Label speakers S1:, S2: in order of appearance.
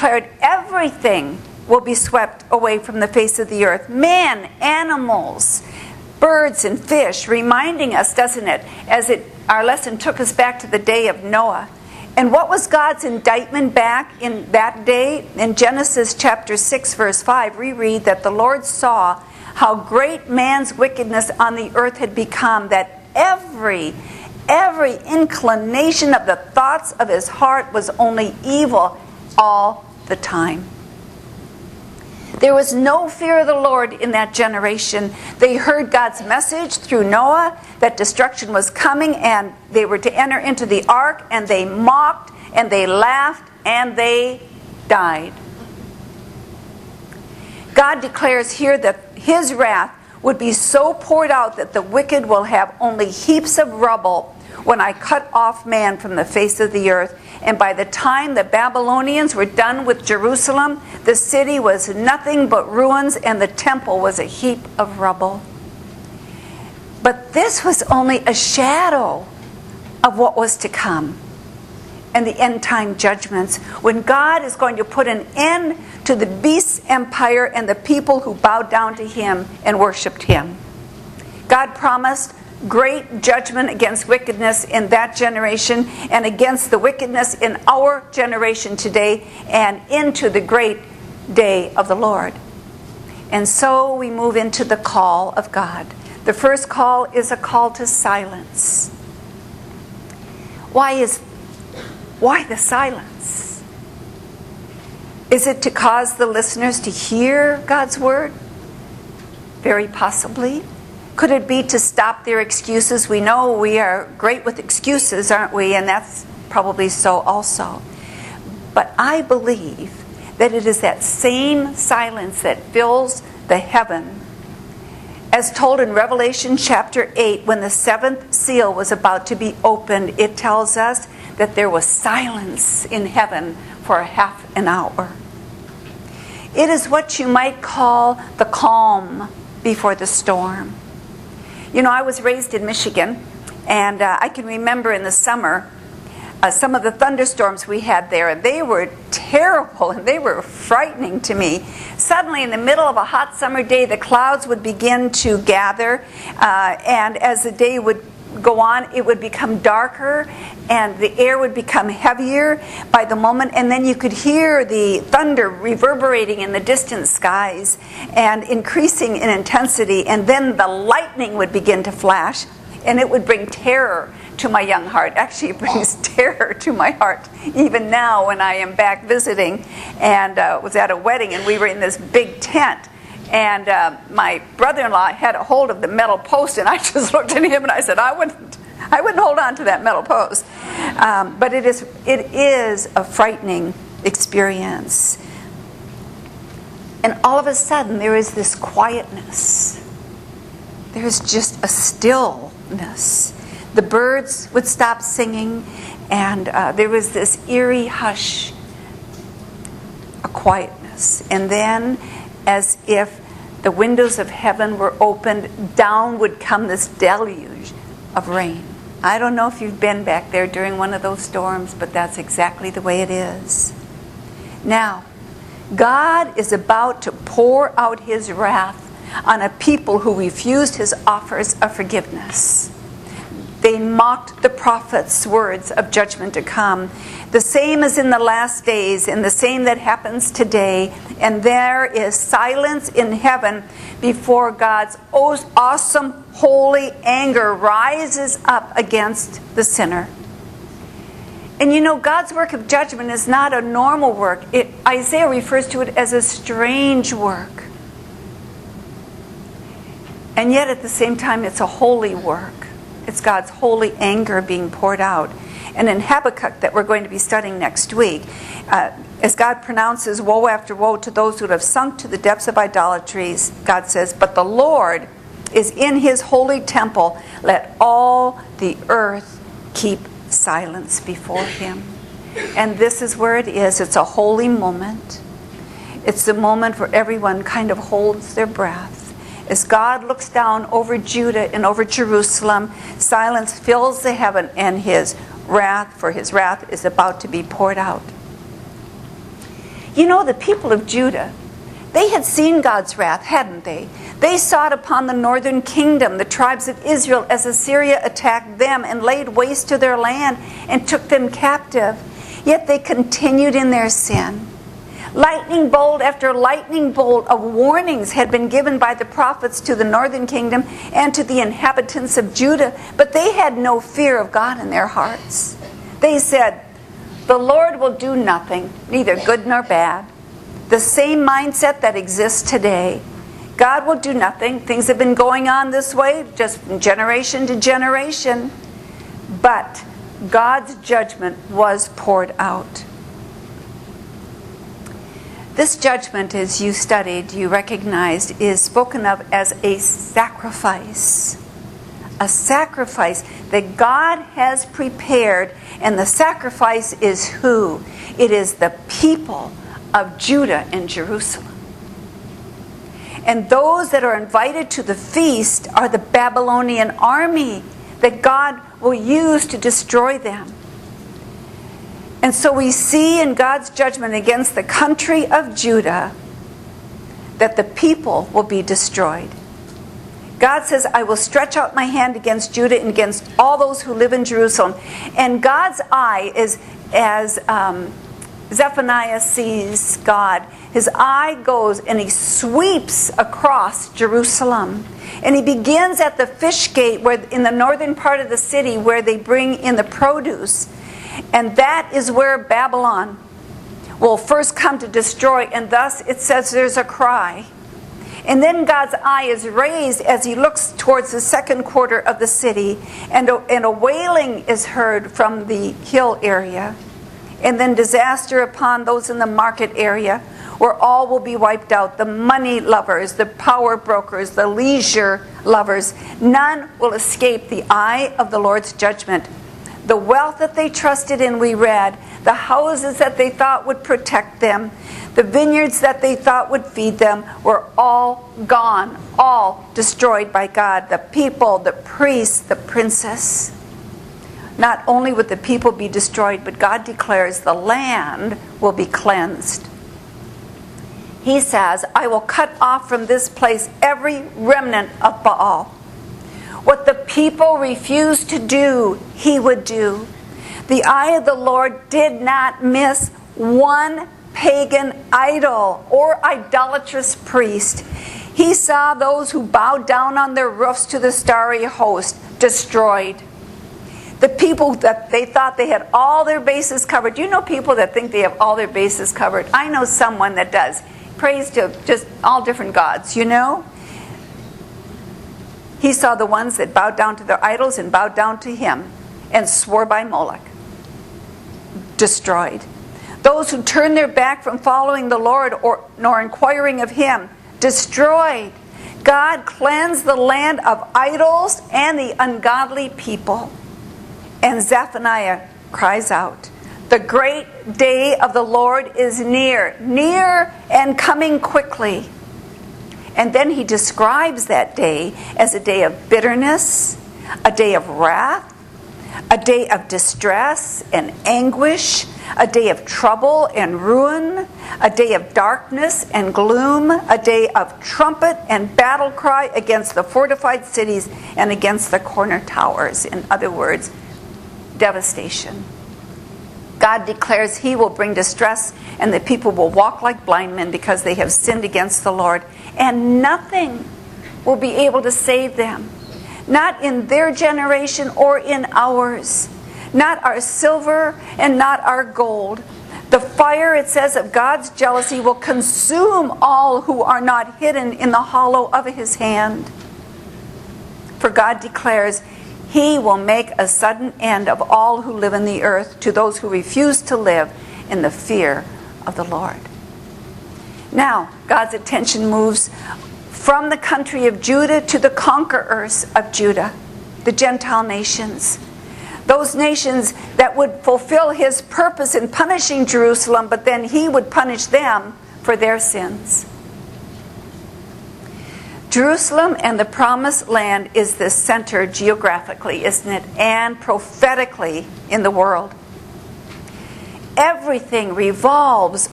S1: declared everything will be swept away from the face of the earth. Men, animals, birds, and fish, reminding us, doesn't it, our lesson took us back to the day of Noah. And what was God's indictment back in that day? In Genesis chapter 6, verse 5, we read that the Lord saw how great man's wickedness on the earth had become, that every inclination of the thoughts of his heart was only evil all the time. There was no fear of the Lord in that generation. They heard God's message through Noah that destruction was coming and they were to enter into the ark, and they mocked and they laughed and they died. God declares here that his wrath would be so poured out that the wicked will have only heaps of rubble when I cut off man from the face of the earth. And by the time the Babylonians were done with Jerusalem, the city was nothing but ruins, and the temple was a heap of rubble. But this was only a shadow of what was to come and the end time judgments, when God is going to put an end to the beast's empire and the people who bowed down to him and worshipped him. God promised great judgment against wickedness in that generation and against the wickedness in our generation today, and into the great day of the Lord. And so we move into the call of God. The first call is a call to silence. Why the silence? Is it to cause the listeners to hear God's word? Very possibly. Could it be to stop their excuses? We know we are great with excuses, aren't we? And that's probably so also. But I believe that it is that same silence that fills the heaven. As told in Revelation chapter 8, when the seventh seal was about to be opened, it tells us that there was silence in heaven for a half an hour. It is what you might call the calm before the storm. You know, I was raised in Michigan, and I can remember in the summer some of the thunderstorms we had there, and they were terrible and they were frightening to me. Suddenly, in the middle of a hot summer day, the clouds would begin to gather, and as the day would go on, it would become darker and the air would become heavier by the moment, and then you could hear the thunder reverberating in the distant skies and increasing in intensity, and then the lightning would begin to flash, and it would bring terror to my young heart. Actually, it brings terror to my heart even now when I am back visiting, and was at a wedding, and we were in this big tent. And my brother-in-law had a hold of the metal post, and I just looked at him and I said, I wouldn't hold on to that metal post. But it is a frightening experience. And all of a sudden, there is this quietness. There's just a stillness. The birds would stop singing, and there was this eerie hush, a quietness. And then, as if the windows of heaven were opened, down would come this deluge of rain. I don't know if you've been back there during one of those storms, but that's exactly the way it is. Now, God is about to pour out his wrath on a people who refused his offers of forgiveness. They mocked the prophet's words of judgment to come. The same as in the last days, and the same that happens today. And there is silence in heaven before God's awesome, holy anger rises up against the sinner. And you know, God's work of judgment is not a normal work. Isaiah refers to it as a strange work. And yet at the same time, it's a holy work. It's God's holy anger being poured out. And in Habakkuk, that we're going to be studying next week, as God pronounces woe after woe to those who have sunk to the depths of idolatries, God says, but the Lord is in his holy temple. Let all the earth keep silence before him. And this is where it is. It's a holy moment. It's the moment where everyone kind of holds their breath. As God looks down over Judah and over Jerusalem, silence fills the heaven, and his wrath is about to be poured out. You know, the people of Judah, they had seen God's wrath, hadn't they? They saw it upon the northern kingdom, the tribes of Israel, as Assyria attacked them and laid waste to their land and took them captive. Yet they continued in their sin. Lightning bolt after lightning bolt of warnings had been given by the prophets to the northern kingdom and to the inhabitants of Judah, but they had no fear of God in their hearts. They said, "The Lord will do nothing, neither good nor bad." The same mindset that exists today. God will do nothing. Things have been going on this way just from generation to generation. But God's judgment was poured out. This judgment, as you studied, you recognized, is spoken of as a sacrifice. A sacrifice that God has prepared. And the sacrifice is who? It is the people of Judah and Jerusalem. And those that are invited to the feast are the Babylonian army that God will use to destroy them. And so we see in God's judgment against the country of Judah that the people will be destroyed. God says, "I will stretch out my hand against Judah and against all those who live in Jerusalem." And God's eye is, as Zephaniah sees God, his eye goes and he sweeps across Jerusalem. And he begins at the fish gate, where in the northern part of the city, where they bring in the produce. And that is where Babylon will first come to destroy. And thus it says there's a cry. And then God's eye is raised as he looks towards the second quarter of the city. And a wailing is heard from the hill area. And then disaster upon those in the market area, where all will be wiped out. The money lovers, the power brokers, the leisure lovers. None will escape the eye of the Lord's judgment. The wealth that they trusted in, we read. The houses that they thought would protect them. The vineyards that they thought would feed them were all gone. All destroyed by God. The people, the priests, the princess. Not only would the people be destroyed, but God declares the land will be cleansed. He says, "I will cut off from this place every remnant of Baal." What the people refused to do, he would do. The eye of the Lord did not miss one pagan idol or idolatrous priest. He saw those who bowed down on their roofs to the starry host destroyed. The people that they thought they had all their bases covered. You know people that think they have all their bases covered? I know someone that does. Prays to just all different gods, you know? He saw the ones that bowed down to their idols and bowed down to him and swore by Moloch. Destroyed. Those who turned their back from following the Lord nor inquiring of him. Destroyed. God cleansed the land of idols and the ungodly people. And Zephaniah cries out, "The great day of the Lord is near, near and coming quickly." And then he describes that day as a day of bitterness, a day of wrath, a day of distress and anguish, a day of trouble and ruin, a day of darkness and gloom, a day of trumpet and battle cry against the fortified cities and against the corner towers. In other words, devastation. God declares he will bring distress, and the people will walk like blind men because they have sinned against the Lord, and nothing will be able to save them. Not in their generation or in ours. Not our silver and not our gold. The fire, it says, of God's jealousy will consume all who are not hidden in the hollow of his hand. For God declares, he will make a sudden end of all who live in the earth, to those who refuse to live in the fear of the Lord. Now, God's attention moves from the country of Judah to the conquerors of Judah, the Gentile nations. Those nations that would fulfill his purpose in punishing Jerusalem, but then he would punish them for their sins. Jerusalem and the Promised Land is the center geographically, isn't it? And prophetically in the world. Everything revolves